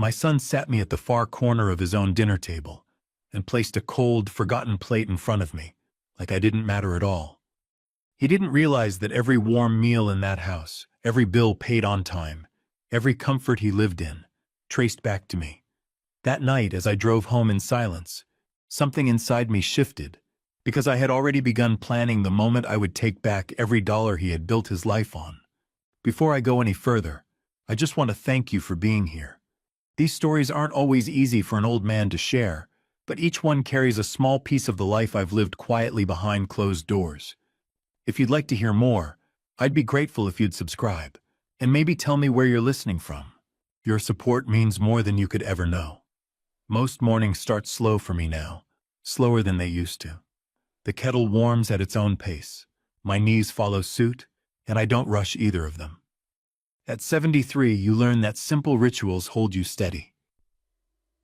My son sat me at the far corner of his own dinner table and placed a cold, forgotten plate in front of me, like I didn't matter at all. He didn't realize that every warm meal in that house, every bill paid on time, every comfort he lived in, traced back to me. That night, as I drove home in silence, something inside me shifted, because I had already begun planning the moment I would take back every dollar he had built his life on. Before I go any further, I just want to thank you for being here. These stories aren't always easy for an old man to share, but each one carries a small piece of the life I've lived quietly behind closed doors. If you'd like to hear more, I'd be grateful if you'd subscribe, and maybe tell me where you're listening from. Your support means more than you could ever know. Most mornings start slow for me now, slower than they used to. The kettle warms at its own pace, my knees follow suit, and I don't rush either of them. At 73, you learn that simple rituals hold you steady.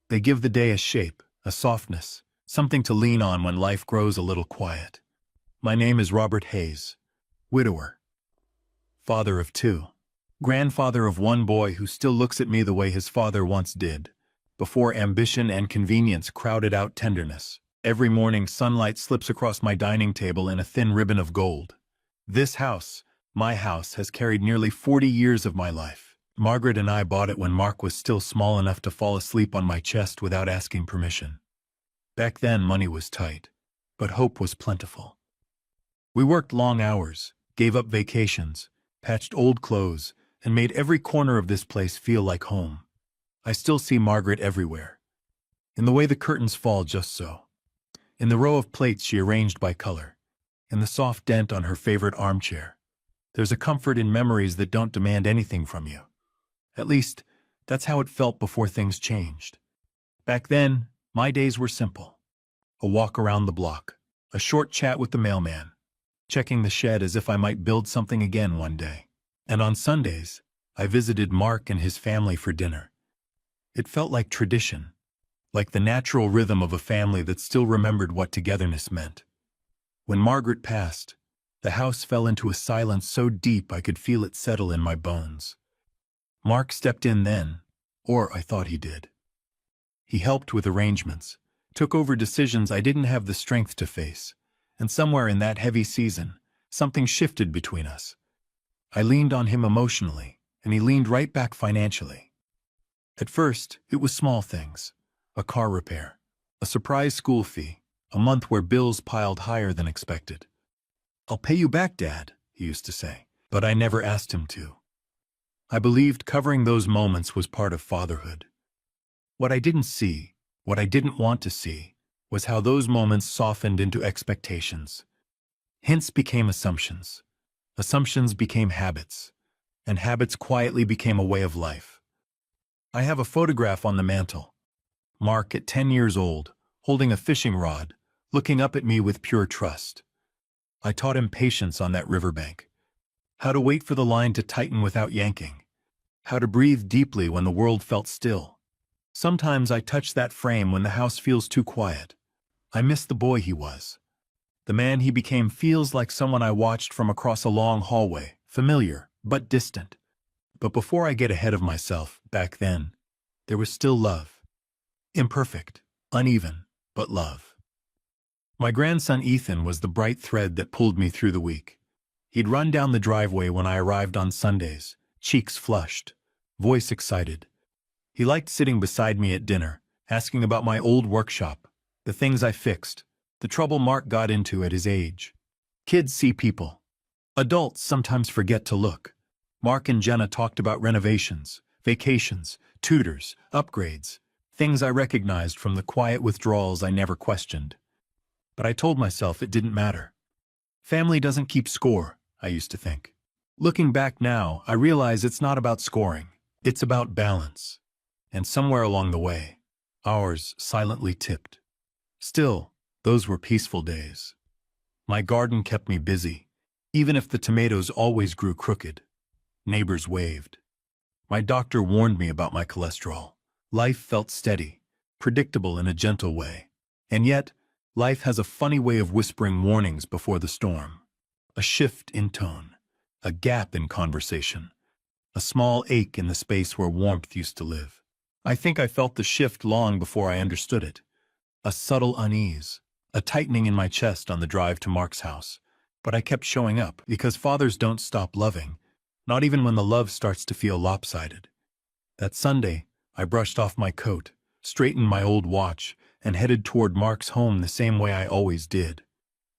They give the day a shape, a softness, something to lean on when life grows a little quiet. My name is Robert Hayes, widower, father of 2, grandfather of 1 boy who still looks at me the way his father once did, before ambition and convenience crowded out tenderness. Every morning sunlight slips across my dining table in a thin ribbon of gold. This house, my house, has carried nearly 40 years of my life. Margaret and I bought it when Mark was still small enough to fall asleep on my chest without asking permission. Back then money was tight, but hope was plentiful. We worked long hours, gave up vacations, patched old clothes, and made every corner of this place feel like home. I still see Margaret everywhere. In the way the curtains fall just so. In the row of plates she arranged by color. In the soft dent on her favorite armchair. There's a comfort in memories that don't demand anything from you. At least, that's how it felt before things changed. Back then, my days were simple. A walk around the block, a short chat with the mailman, checking the shed as if I might build something again one day. And on Sundays, I visited Mark and his family for dinner. It felt like tradition, like the natural rhythm of a family that still remembered what togetherness meant. When Margaret passed, the house fell into a silence so deep I could feel it settle in my bones. Mark stepped in then, or I thought he did. He helped with arrangements, took over decisions I didn't have the strength to face, and somewhere in that heavy season, something shifted between us. I leaned on him emotionally, and he leaned right back financially. At first, it was small things. A car repair, a surprise school fee, a month where bills piled higher than expected. "I'll pay you back, Dad," he used to say, but I never asked him to. I believed covering those moments was part of fatherhood. What I didn't see, what I didn't want to see, was how those moments softened into expectations. Hints became assumptions. Assumptions became habits, and habits quietly became a way of life. I have a photograph on the mantel. Mark at 10 years old, holding a fishing rod, looking up at me with pure trust. I taught him patience on that riverbank. How to wait for the line to tighten without yanking. How to breathe deeply when the world felt still. Sometimes I touch that frame when the house feels too quiet. I miss the boy he was. The man he became feels like someone I watched from across a long hallway, familiar, but distant. But before I get ahead of myself, back then, there was still love. Imperfect, uneven, but love. My grandson Ethan was the bright thread that pulled me through the week. He'd run down the driveway when I arrived on Sundays, cheeks flushed, voice excited. He liked sitting beside me at dinner, asking about my old workshop, the things I fixed, the trouble Mark got into at his age. Kids see people. Adults sometimes forget to look. Mark and Jenna talked about renovations, vacations, tutors, upgrades, things I recognized from the quiet withdrawals I never questioned. But I told myself it didn't matter. Family doesn't keep score, I used to think. Looking back now, I realize it's not about scoring. It's about balance. And somewhere along the way, ours silently tipped. Still, those were peaceful days. My garden kept me busy, even if the tomatoes always grew crooked. Neighbors waved. My doctor warned me about my cholesterol. Life felt steady, predictable in a gentle way. And yet, life has a funny way of whispering warnings before the storm. A shift in tone, a gap in conversation, a small ache in the space where warmth used to live. I think I felt the shift long before I understood it. A subtle unease, a tightening in my chest on the drive to Mark's house. But I kept showing up because fathers don't stop loving, not even when the love starts to feel lopsided. That Sunday, I brushed off my coat, straightened my old watch, and headed toward Mark's home the same way I always did.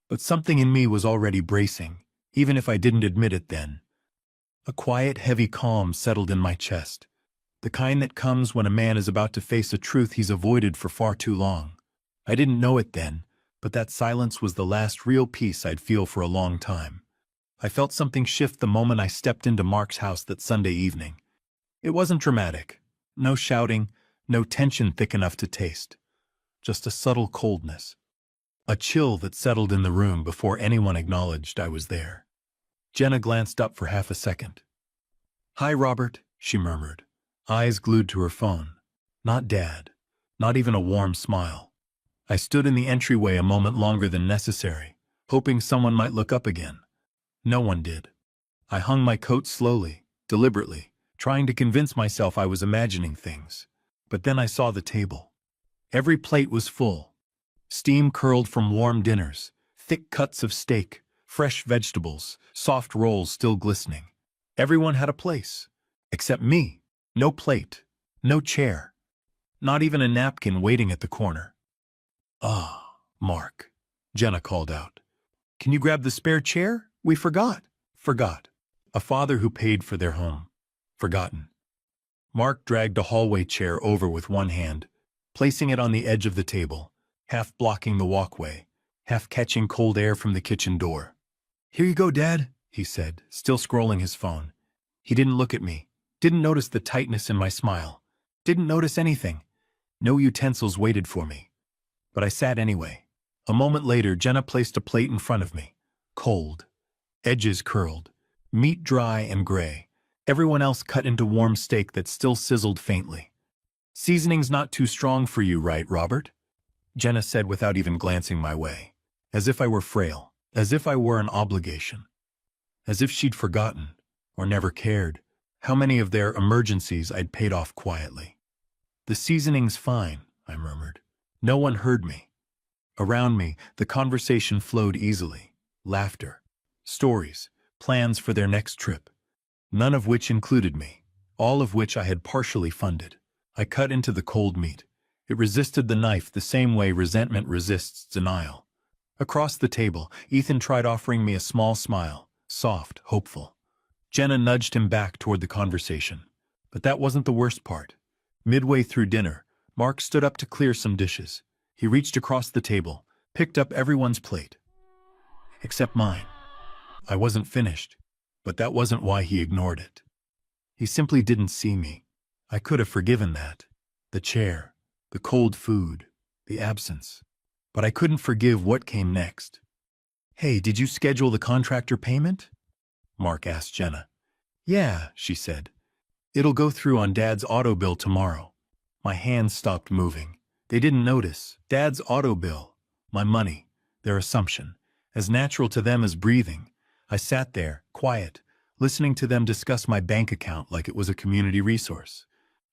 But something in me was already bracing, even if I didn't admit it then. A quiet, heavy calm settled in my chest, the kind that comes when a man is about to face a truth he's avoided for far too long. I didn't know it then, but that silence was the last real peace I'd feel for a long time. I felt something shift the moment I stepped into Mark's house that Sunday evening. It wasn't dramatic. No shouting, no tension thick enough to taste. Just a subtle coldness. A chill that settled in the room before anyone acknowledged I was there. Jenna glanced up for half a second. "Hi, Robert," she murmured, eyes glued to her phone. Not Dad. Not even a warm smile. I stood in the entryway a moment longer than necessary, hoping someone might look up again. No one did. I hung my coat slowly, deliberately, trying to convince myself I was imagining things. But then I saw the table. Every plate was full. Steam curled from warm dinners, thick cuts of steak, fresh vegetables, soft rolls still glistening. Everyone had a place. Except me. No plate. No chair. Not even a napkin waiting at the corner. "Ah, Mark," Jenna called out. "Can you grab the spare chair? We forgot." Forgot. A father who paid for their home. Forgotten. Mark dragged a hallway chair over with one hand, placing it on the edge of the table, half blocking the walkway, half catching cold air from the kitchen door. "Here you go, Dad," he said, still scrolling his phone. He didn't look at me, didn't notice the tightness in my smile, didn't notice anything. No utensils waited for me. But I sat anyway. A moment later, Jenna placed a plate in front of me. Cold. Edges curled. Meat dry and gray. Everyone else cut into warm steak that still sizzled faintly. "Seasoning's not too strong for you, right, Robert?" Jenna said without even glancing my way. As if I were frail. As if I were an obligation. As if she'd forgotten, or never cared, how many of their emergencies I'd paid off quietly. "The seasoning's fine," I murmured. No one heard me. Around me, the conversation flowed easily. Laughter. Stories. Plans for their next trip. None of which included me. All of which I had partially funded. I cut into the cold meat. It resisted the knife the same way resentment resists denial. Across the table, Ethan tried offering me a small smile, soft, hopeful. Jenna nudged him back toward the conversation. But that wasn't the worst part. Midway through dinner, Mark stood up to clear some dishes. He reached across the table, picked up everyone's plate. Except mine. I wasn't finished, but that wasn't why he ignored it. He simply didn't see me. I could have forgiven that. The chair, the cold food, the absence. But I couldn't forgive what came next. "Hey, did you schedule the contractor payment?" Mark asked Jenna. "Yeah," she said. "It'll go through on Dad's auto bill tomorrow." My hands stopped moving. They didn't notice. Dad's auto bill. My money. Their assumption. As natural to them as breathing. I sat there, quiet, listening to them discuss my bank account like it was a community resource.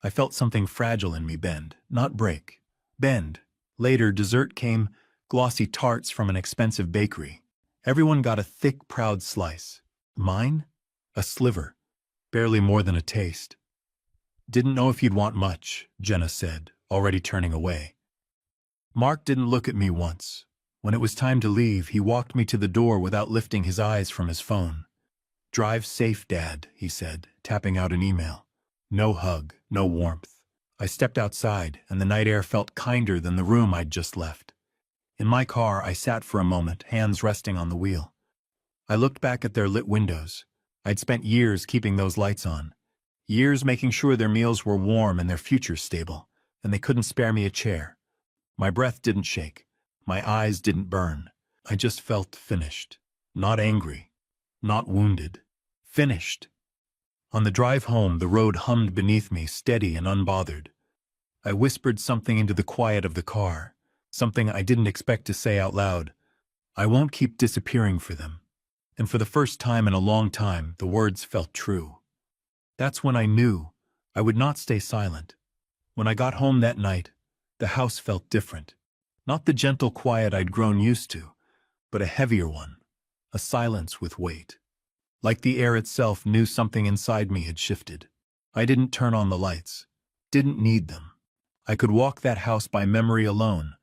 I felt something fragile in me bend, not break. Bend. Later, dessert came, glossy tarts from an expensive bakery. Everyone got a thick, proud slice. Mine? A sliver. Barely more than a taste. "Didn't know if you'd want much," Jenna said, already turning away. Mark didn't look at me once. When it was time to leave, he walked me to the door without lifting his eyes from his phone. "Drive safe, Dad," he said, tapping out an email. No hug, no warmth. I stepped outside, and the night air felt kinder than the room I'd just left. In my car, I sat for a moment, hands resting on the wheel. I looked back at their lit windows. I'd spent years keeping those lights on. Years making sure their meals were warm and their futures stable, and they couldn't spare me a chair. My breath didn't shake. My eyes didn't burn. I just felt finished. Not angry. Not wounded. Finished. On the drive home, the road hummed beneath me, steady and unbothered. I whispered something into the quiet of the car, something I didn't expect to say out loud. I won't keep disappearing for them. And for the first time in a long time, the words felt true. That's when I knew I would not stay silent. When I got home that night, the house felt different. Not the gentle quiet I'd grown used to, but a heavier one, a silence with weight. Like the air itself knew something inside me had shifted. I didn't turn on the lights, didn't need them. I could walk that house by memory alone.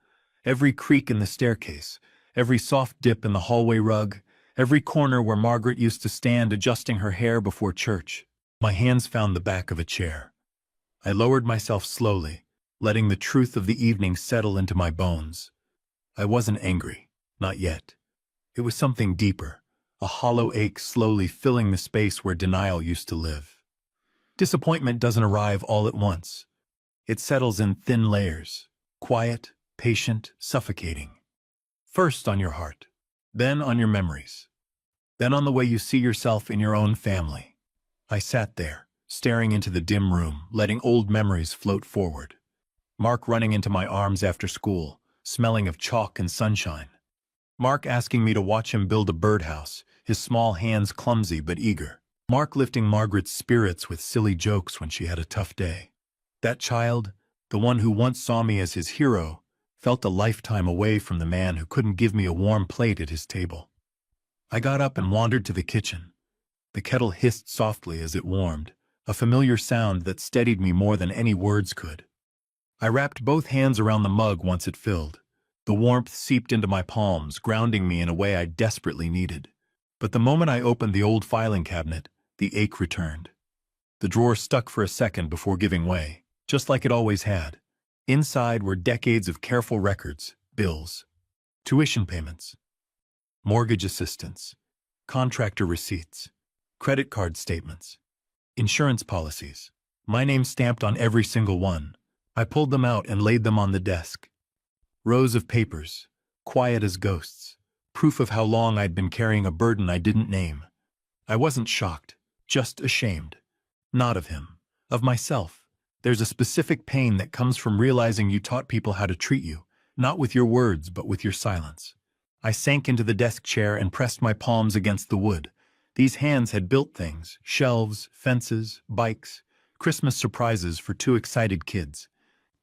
Every creak in the staircase, every soft dip in the hallway rug, every corner where Margaret used to stand adjusting her hair before church. My hands found the back of a chair. I lowered myself slowly, letting the truth of the evening settle into my bones. I wasn't angry, not yet. It was something deeper, a hollow ache slowly filling the space where denial used to live. Disappointment doesn't arrive all at once. It settles in thin layers, quiet, patient, suffocating. First on your heart, then on your memories, then on the way you see yourself in your own family. I sat there, staring into the dim room, letting old memories float forward. Mark running into my arms after school, smelling of chalk and sunshine. Mark asking me to watch him build a birdhouse, his small hands clumsy but eager. Mark lifting Margaret's spirits with silly jokes when she had a tough day. That child, the one who once saw me as his hero, felt a lifetime away from the man who couldn't give me a warm plate at his table. I got up and wandered to the kitchen. The kettle hissed softly as it warmed, a familiar sound that steadied me more than any words could. I wrapped both hands around the mug once it filled. The warmth seeped into my palms, grounding me in a way I desperately needed. But the moment I opened the old filing cabinet, the ache returned. The drawer stuck for a second before giving way, just like it always had. Inside were decades of careful records, bills, tuition payments, mortgage assistance, contractor receipts, credit card statements, insurance policies. My name stamped on every single one. I pulled them out and laid them on the desk. Rows of papers, quiet as ghosts, proof of how long I'd been carrying a burden I didn't name. I wasn't shocked, just ashamed. Not of him, of myself. There's a specific pain that comes from realizing you taught people how to treat you, not with your words, but with your silence. I sank into the desk chair and pressed my palms against the wood. These hands had built things, shelves, fences, bikes, Christmas surprises for two excited kids.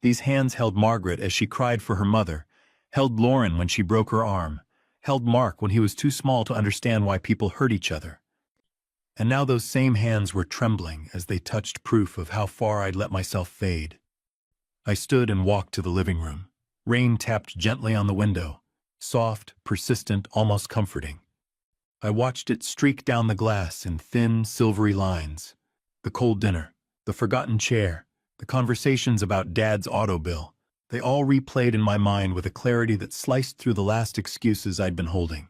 These hands held Margaret as she cried for her mother, held Lauren when she broke her arm, held Mark when he was too small to understand why people hurt each other. And now those same hands were trembling as they touched proof of how far I'd let myself fade. I stood and walked to the living room. Rain tapped gently on the window, soft, persistent, almost comforting. I watched it streak down the glass in thin, silvery lines. The cold dinner, the forgotten chair, the conversations about Dad's auto bill, they all replayed in my mind with a clarity that sliced through the last excuses I'd been holding.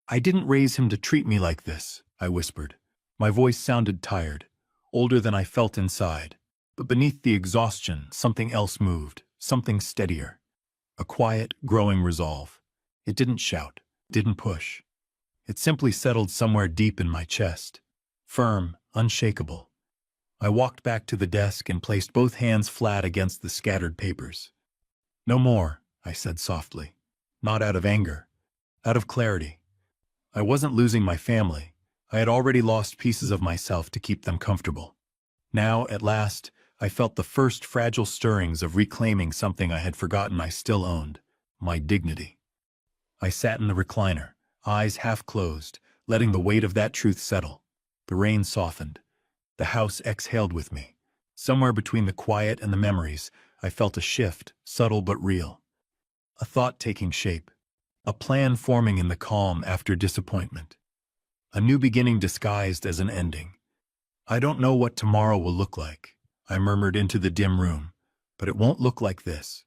"I didn't raise him to treat me like this," I whispered. My voice sounded tired, older than I felt inside. But beneath the exhaustion, something else moved, something steadier. A quiet, growing resolve. It didn't shout, didn't push. It simply settled somewhere deep in my chest. Firm, unshakable. I walked back to the desk and placed both hands flat against the scattered papers. "No more," I said softly. Not out of anger, out of clarity. I wasn't losing my family. I had already lost pieces of myself to keep them comfortable. Now, at last, I felt the first fragile stirrings of reclaiming something I had forgotten I still owned, my dignity. I sat in the recliner, eyes half closed, letting the weight of that truth settle. The rain softened. The house exhaled with me. Somewhere between the quiet and the memories, I felt a shift, subtle but real. A thought taking shape. A plan forming in the calm after disappointment. A new beginning disguised as an ending. "I don't know what tomorrow will look like," I murmured into the dim room, "but it won't look like this."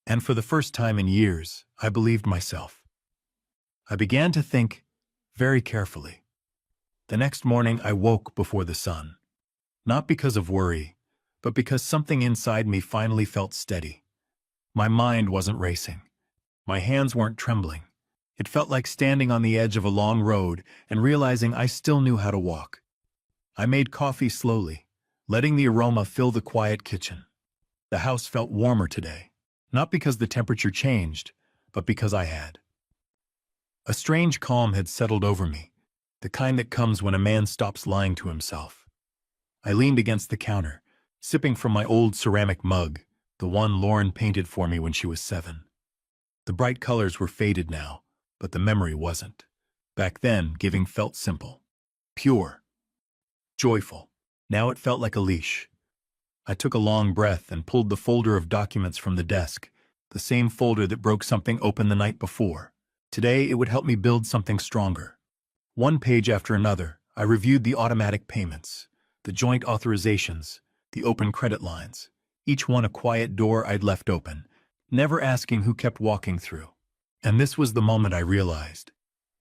And for the first time in years, I believed myself. I began to think very carefully. The next morning I woke before the sun. Not because of worry, but because something inside me finally felt steady. My mind wasn't racing. My hands weren't trembling. It felt like standing on the edge of a long road and realizing I still knew how to walk. I made coffee slowly, letting the aroma fill the quiet kitchen. The house felt warmer today, not because the temperature changed, but because I had. A strange calm had settled over me, the kind that comes when a man stops lying to himself. I leaned against the counter, sipping from my old ceramic mug, the one Lauren painted for me when she was 7. The bright colors were faded now, but the memory wasn't. Back then, giving felt simple, pure, joyful. Now it felt like a leash. I took a long breath and pulled the folder of documents from the desk, the same folder that broke something open the night before. Today, it would help me build something stronger. One page after another, I reviewed the automatic payments, the joint authorizations, the open credit lines, each one a quiet door I'd left open, never asking who kept walking through. And this was the moment I realized,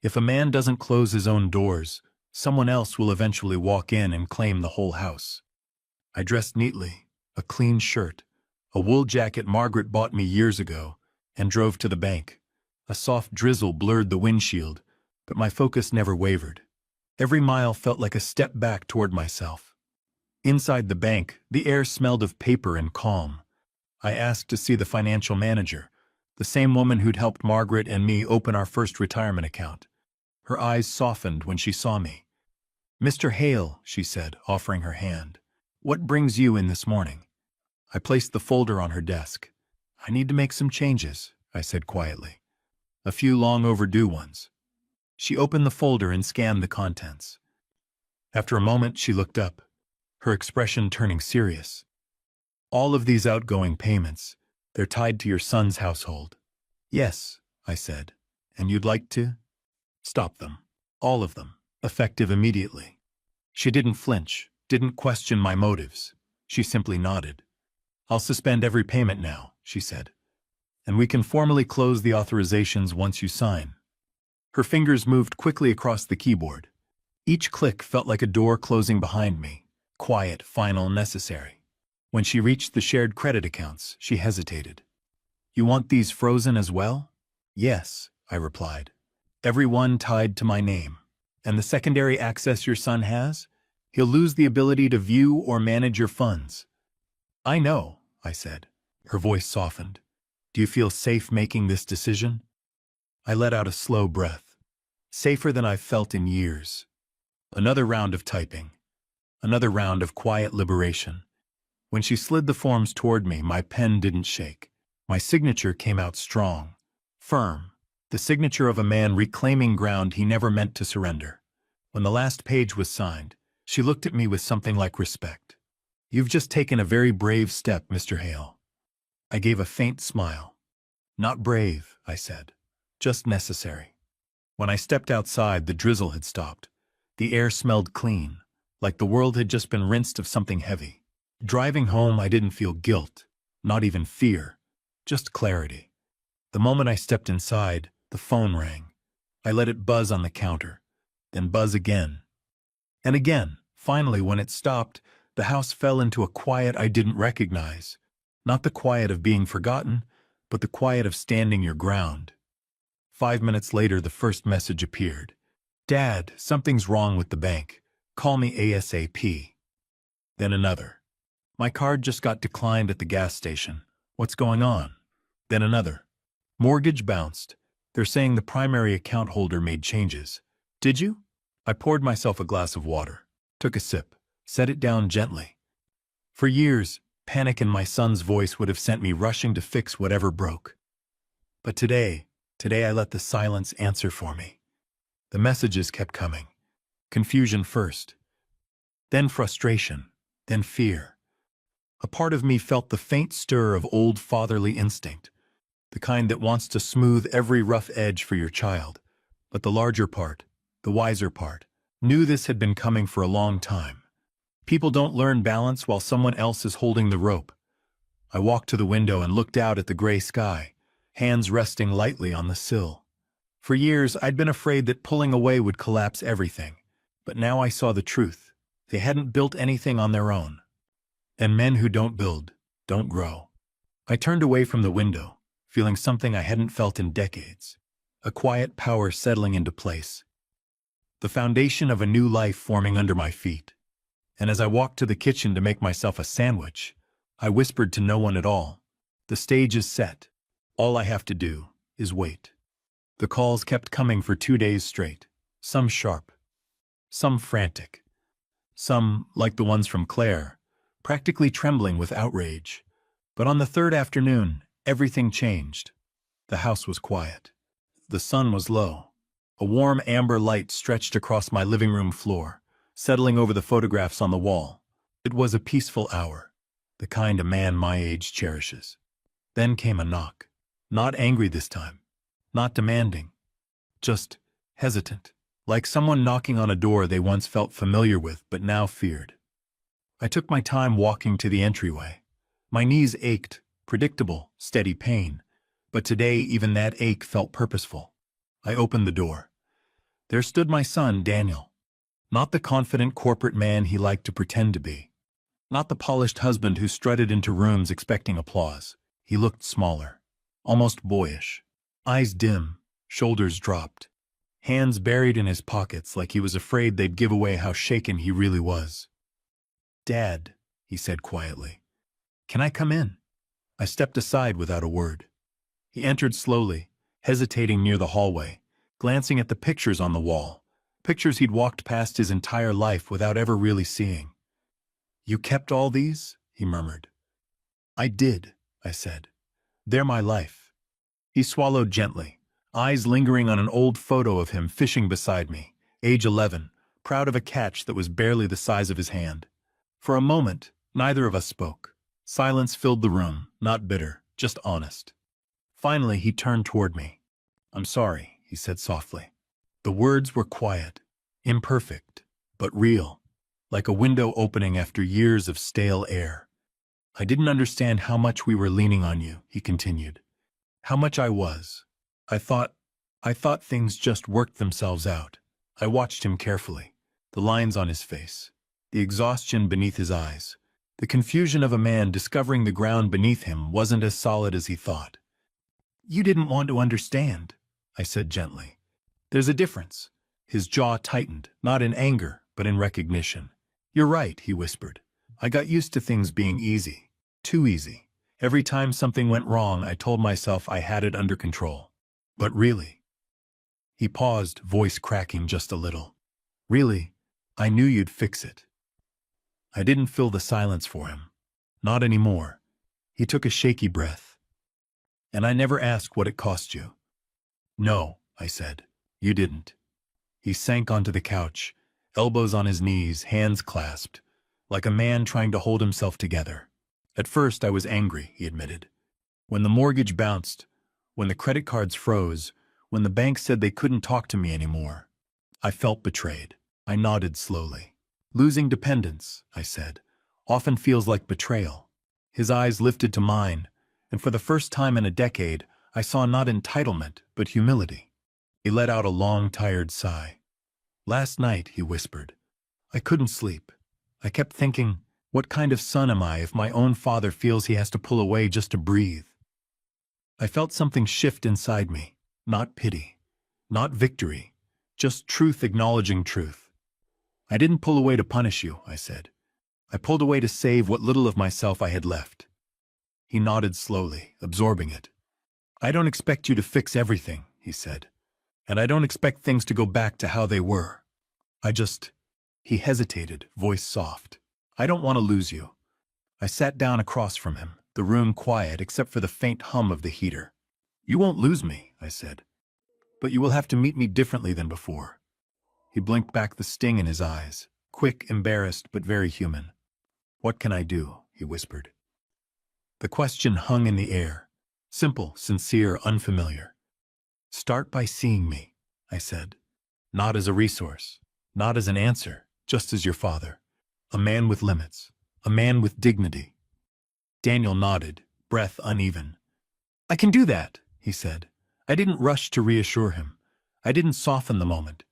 if a man doesn't close his own doors, someone else will eventually walk in and claim the whole house. I dressed neatly, a clean shirt, a wool jacket Margaret bought me years ago, and drove to the bank. A soft drizzle blurred the windshield, but my focus never wavered. Every mile felt like a step back toward myself. Inside the bank, the air smelled of paper and calm. I asked to see the financial manager, the same woman who'd helped Margaret and me open our first retirement account. Her eyes softened when she saw me. "Mr. Hale," she said, offering her hand. "What brings you in this morning?" I placed the folder on her desk. "I need to make some changes," I said quietly. "A few long overdue ones." She opened the folder and scanned the contents. After a moment, she looked up, her expression turning serious. "All of these outgoing payments, they're tied to your son's household." "Yes," I said. "And you'd like to stop them, all of them, effective immediately." She didn't flinch, didn't question my motives. She simply nodded. "I'll suspend every payment now," she said. "And we can formally close the authorizations once you sign." Her fingers moved quickly across the keyboard. Each click felt like a door closing behind me. Quiet, final, necessary. When she reached the shared credit accounts, she hesitated. "You want these frozen as well?" "Yes," I replied. "Every one tied to my name. And the secondary access your son has? He'll lose the ability to view or manage your funds." "I know," I said. Her voice softened. "Do you feel safe making this decision?" I let out a slow breath. Safer than I've felt in years. Another round of typing. Another round of quiet liberation. When she slid the forms toward me, my pen didn't shake. My signature came out strong, firm, the signature of a man reclaiming ground he never meant to surrender. When the last page was signed, she looked at me with something like respect. "You've just taken a very brave step, Mr. Hale." I gave a faint smile. "Not brave," I said, "just necessary." When I stepped outside, the drizzle had stopped. The air smelled clean, like the world had just been rinsed of something heavy. Driving home, I didn't feel guilt, not even fear, just clarity. The moment I stepped inside, the phone rang. I let it buzz on the counter, then buzz again. And again. Finally, when it stopped, the house fell into a quiet I didn't recognize. Not the quiet of being forgotten, but the quiet of standing your ground. 5 minutes later, the first message appeared. "Dad, something's wrong with the bank. Call me ASAP." Then another. "My card just got declined at the gas station. What's going on?" Then another. "Mortgage bounced. They're saying the primary account holder made changes." "Did you?" I poured myself a glass of water, took a sip, set it down gently. For years, panic in my son's voice would have sent me rushing to fix whatever broke. But today I let the silence answer for me. The messages kept coming. Confusion first, then frustration, then fear. A part of me felt the faint stir of old fatherly instinct, the kind that wants to smooth every rough edge for your child. But the larger part, the wiser part, knew this had been coming for a long time. People don't learn balance while someone else is holding the rope. I walked to the window and looked out at the gray sky, hands resting lightly on the sill. For years, I'd been afraid that pulling away would collapse everything. But now I saw the truth. They hadn't built anything on their own. And men who don't build, don't grow. I turned away from the window, feeling something I hadn't felt in decades. A quiet power settling into place. The foundation of a new life forming under my feet. And as I walked to the kitchen to make myself a sandwich, I whispered to no one at all. The stage is set. All I have to do is wait. The calls kept coming for 2 days straight, some sharp, some frantic, some, like the ones from Claire, practically trembling with outrage. But on the third afternoon, everything changed. The house was quiet. The sun was low. A warm amber light stretched across my living room floor, settling over the photographs on the wall. It was a peaceful hour, the kind a man my age cherishes. Then came a knock. Not angry this time. Not demanding. Just hesitant. Like someone knocking on a door they once felt familiar with but now feared. I took my time walking to the entryway. My knees ached, predictable, steady pain. But today even that ache felt purposeful. I opened the door. There stood my son, Daniel. Not the confident corporate man he liked to pretend to be. Not the polished husband who strutted into rooms expecting applause. He looked smaller, almost boyish. Eyes dim, shoulders dropped. Hands buried in his pockets like he was afraid they'd give away how shaken he really was. "Dad," he said quietly. "Can I come in?" I stepped aside without a word. He entered slowly, hesitating near the hallway, glancing at the pictures on the wall, pictures he'd walked past his entire life without ever really seeing. "You kept all these?" he murmured. "I did," I said. "They're my life." He swallowed gently, eyes lingering on an old photo of him fishing beside me, age 11, proud of a catch that was barely the size of his hand. For a moment, neither of us spoke. Silence filled the room, not bitter, just honest. Finally, he turned toward me. "I'm sorry," he said softly. The words were quiet, imperfect, but real, like a window opening after years of stale air. "I didn't understand how much we were leaning on you," he continued. "How much I was. I thought things just worked themselves out." I watched him carefully, the lines on his face, the exhaustion beneath his eyes, the confusion of a man discovering the ground beneath him wasn't as solid as he thought. "You didn't want to understand," I said gently. "There's a difference." His jaw tightened, not in anger, but in recognition. "You're right," he whispered. "I got used to things being easy. Too easy. Every time something went wrong, I told myself I had it under control. But really—" He paused, voice cracking just a little. "Really, I knew you'd fix it." I didn't fill the silence for him. Not anymore. He took a shaky breath. "And I never asked what it cost you." "No," I said. "You didn't." He sank onto the couch, elbows on his knees, hands clasped, like a man trying to hold himself together. "At first I was angry," he admitted. "When the mortgage bounced, when the credit cards froze, when the bank said they couldn't talk to me anymore. I felt betrayed." I nodded slowly. "Losing dependence," I said, "often feels like betrayal." His eyes lifted to mine, and for the first time in a decade, I saw not entitlement, but humility. He let out a long, tired sigh. "Last night," he whispered, "I couldn't sleep. I kept thinking, what kind of son am I if my own father feels he has to pull away just to breathe?" I felt something shift inside me, not pity, not victory, just truth acknowledging truth. "I didn't pull away to punish you," I said. "I pulled away to save what little of myself I had left." He nodded slowly, absorbing it. "I don't expect you to fix everything," he said. "And I don't expect things to go back to how they were. He hesitated, voice soft. "I don't want to lose you." I sat down across from him, the room quiet except for the faint hum of the heater. "You won't lose me," I said. "But you will have to meet me differently than before." He blinked back the sting in his eyes, quick, embarrassed, but very human. "What can I do?" he whispered. The question hung in the air, simple, sincere, unfamiliar. "Start by seeing me," I said. "Not as a resource, not as an answer, just as your father. A man with limits, a man with dignity." Daniel nodded, breath uneven. "I can do that," he said. I didn't rush to reassure him. I didn't soften the moment.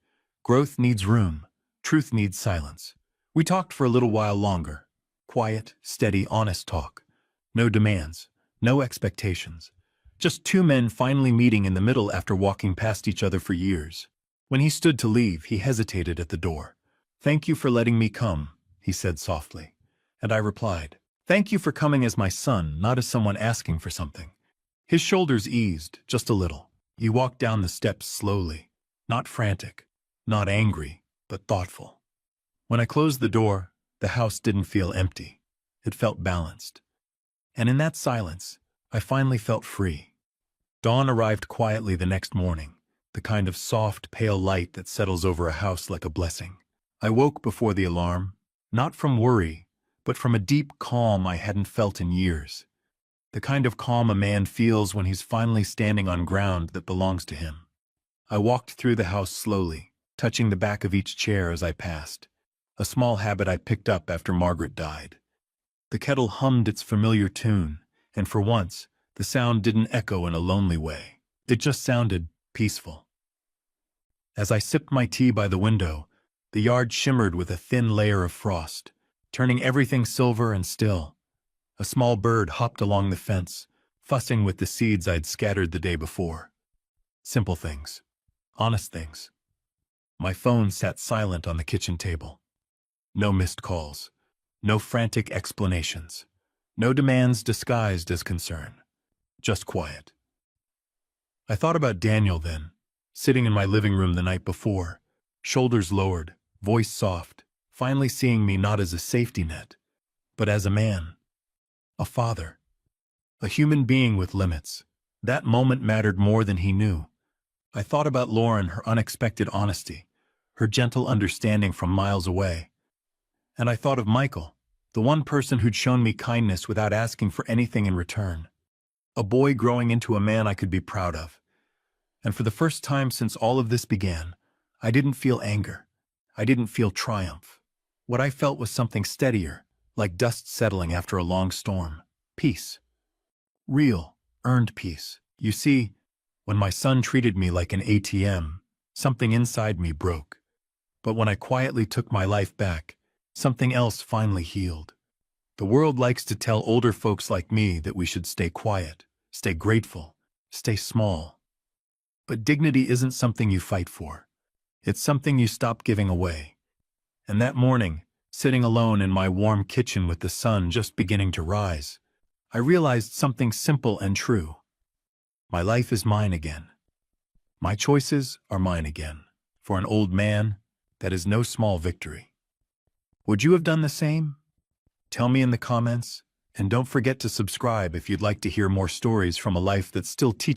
Growth needs room. Truth needs silence. We talked for a little while longer. Quiet, steady, honest talk. No demands, no expectations. Just two men finally meeting in the middle after walking past each other for years. When he stood to leave, he hesitated at the door. "Thank you for letting me come," he said softly. And I replied, "Thank you for coming as my son, not as someone asking for something." His shoulders eased, just a little. He walked down the steps slowly, not frantic, not angry, but thoughtful. When I closed the door, the house didn't feel empty. It felt balanced. And in that silence, I finally felt free. Dawn arrived quietly the next morning, the kind of soft, pale light that settles over a house like a blessing. I woke before the alarm, not from worry, but from a deep calm I hadn't felt in years. The kind of calm a man feels when he's finally standing on ground that belongs to him. I walked through the house slowly, touching the back of each chair as I passed, a small habit I picked up after Margaret died. The kettle hummed its familiar tune, and for once, the sound didn't echo in a lonely way. It just sounded peaceful. As I sipped my tea by the window, the yard shimmered with a thin layer of frost, turning everything silver and still. A small bird hopped along the fence, fussing with the seeds I'd scattered the day before. Simple things. Honest things. My phone sat silent on the kitchen table. No missed calls. No frantic explanations. No demands disguised as concern. Just quiet. I thought about Daniel then, sitting in my living room the night before, shoulders lowered, voice soft, finally seeing me not as a safety net, but as a man. A father. A human being with limits. That moment mattered more than he knew. I thought about Lauren, her unexpected honesty, her gentle understanding from miles away. And I thought of Michael, the one person who'd shown me kindness without asking for anything in return. A boy growing into a man I could be proud of. And for the first time since all of this began, I didn't feel anger. I didn't feel triumph. What I felt was something steadier, like dust settling after a long storm. Peace. Real, earned peace. You see, when my son treated me like an ATM, something inside me broke. But when I quietly took my life back, something else finally healed. The world likes to tell older folks like me that we should stay quiet, stay grateful, stay small. But dignity isn't something you fight for. It's something you stop giving away. And that morning, sitting alone in my warm kitchen with the sun just beginning to rise, I realized something simple and true. My life is mine again. My choices are mine again. For an old man, that is no small victory. Would you have done the same? Tell me in the comments, and don't forget to subscribe if you'd like to hear more stories from a life that still teaches